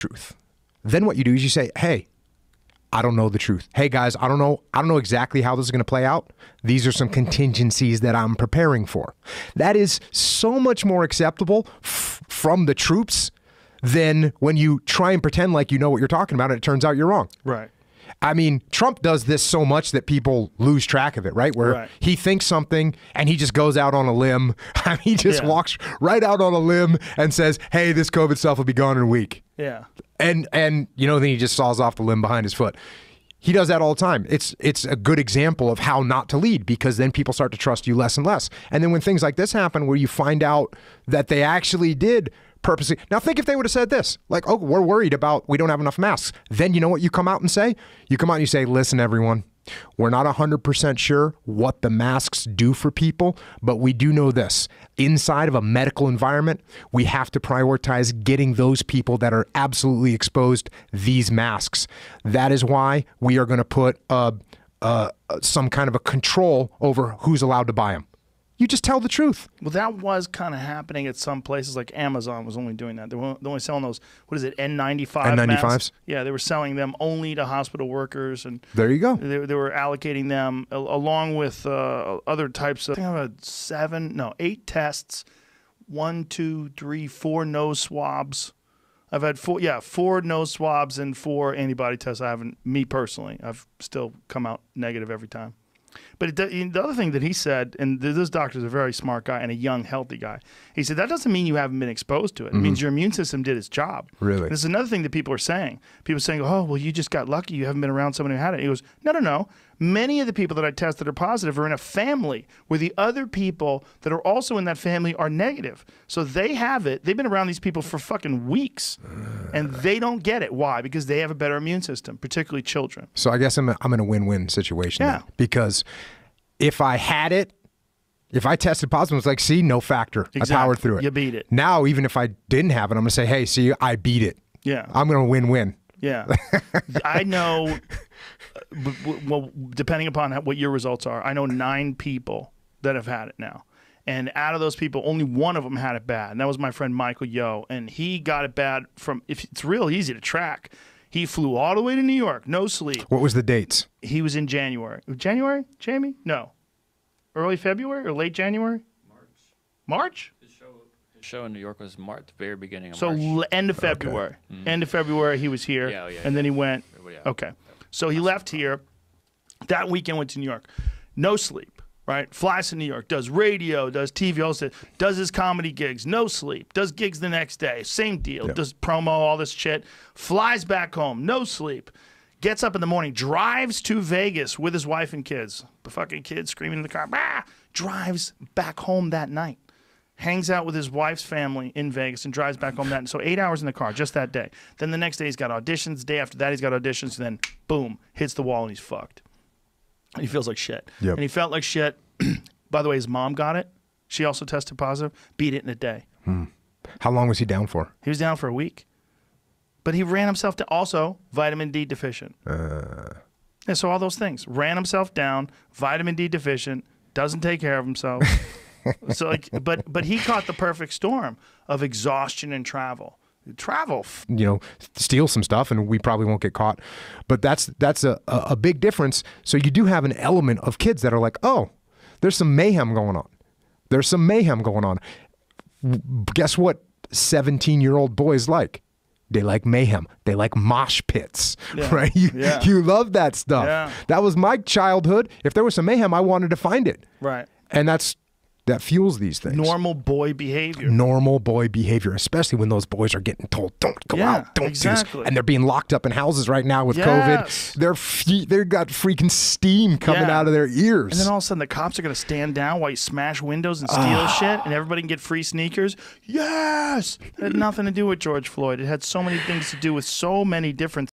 truth. Then what you do is you say, hey, I don't know the truth. Hey guys, I don't know exactly how this is going to play out. These are some contingencies that I'm preparing for. That is so much more acceptable from the troops than when you try and pretend like you know what you're talking about and it turns out you're wrong. Right. I mean, Trump does this so much that people lose track of it, right? Where he thinks something and he just goes out on a limb. I mean, he just walks right out on a limb and says, hey, this COVID stuff will be gone in a week. Yeah. And you know, then he just saws off the limb behind his foot. He does that all the time. It's a good example of how not to lead, because then people start to trust you less and less. And then when things like this happen where you find out that they actually did purposely. Now think if they would have said this, like, oh, we're worried about, we don't have enough masks. Then you know what you come out and say? You come out and you say, listen, everyone, we're not 100% sure what the masks do for people, but we do know this. Inside of a medical environment, we have to prioritize getting those people that are absolutely exposed these masks. That is why we are going to put some kind of a control over who's allowed to buy them. You just tell the truth. Well, that was kind of happening at some places, like Amazon was only doing that. They were only selling those, what is it, N95 N95s? masks? Yeah, they were selling them only to hospital workers. And there you go. They were allocating them along with other types of, I think I have 8 tests, 1, 2, 3, 4 nose swabs. I've had 4 nose swabs and 4 antibody tests. I haven't, me personally, I've still come out negative every time. But the other thing that he said, and this doctor's a very smart guy and a young, healthy guy, he said that doesn't mean you haven't been exposed to it. It means your immune system did its job. Really? This is another thing that people are saying. People are saying, oh, well, you just got lucky. You haven't been around someone who had it. He goes, no. Many of the people that I tested are positive are in a family where the other people that are also in that family are negative. So they have it. They've been around these people for fucking weeks, and they don't get it. Why? Because they have a better immune system, particularly children. So I guess I'm in a win-win situation now, because if I had it, if I tested positive, it's like, see, no factor. Exactly. I powered through it. You beat it. Now, even if I didn't have it, I'm going to say, hey, see, I beat it. Yeah. I'm going to win-win. Yeah. I know, well, depending upon what your results are, I know 9 people that have had it now. And out of those people, only one of them had it bad. And that was my friend Michael Yo. And he got it bad from, it's real easy to track. He flew all the way to New York, no sleep. What was the dates? He was in January. January, Jamie? No. Early February or late January? March? His show in New York was March, the very beginning of March. So end of February. Okay. End of February he was here. And then he went. Okay. So he left here. That weekend went to New York. No sleep, right? Flies to New York, does radio, does TV, also does his comedy gigs, no sleep, does gigs the next day, same deal, does promo, all this shit, flies back home, no sleep, gets up in the morning, drives to Vegas with his wife and kids, the fucking kids screaming in the car, drives back home that night, hangs out with his wife's family in Vegas and drives back home that night. So 8 hours in the car just that day. Then the next day he's got auditions, the day after that he's got auditions, and then boom, hits the wall and he's fucked. And he feels like shit. And he felt like shit. By the way, his mom got it. She also tested positive. Beat it in a day. How long was he down for? He was down for a week. But he ran himself down. Also, vitamin D deficient. Yeah, so all those things. Ran himself down, vitamin D deficient, doesn't take care of himself. So like, but he caught the perfect storm of exhaustion and travel. You know, steal some stuff and we probably won't get caught. But that's a big difference. So you do have an element of kids that are like, oh, there's some mayhem going on. There's some mayhem going on. Guess what 17-year-old boys like? They like mayhem. They like mosh pits, right? You love that stuff. Yeah. That was my childhood. If there was some mayhem, I wanted to find it. Right. And that fuels these things. Normal boy behavior. Normal boy behavior, especially when those boys are getting told, don't go out, don't do this. And they're being locked up in houses right now with COVID. They've got freaking steam coming out of their ears. And then all of a sudden the cops are going to stand down while you smash windows and steal shit and everybody can get free sneakers. Yes! It had nothing to do with George Floyd. It had so many things to do with so many different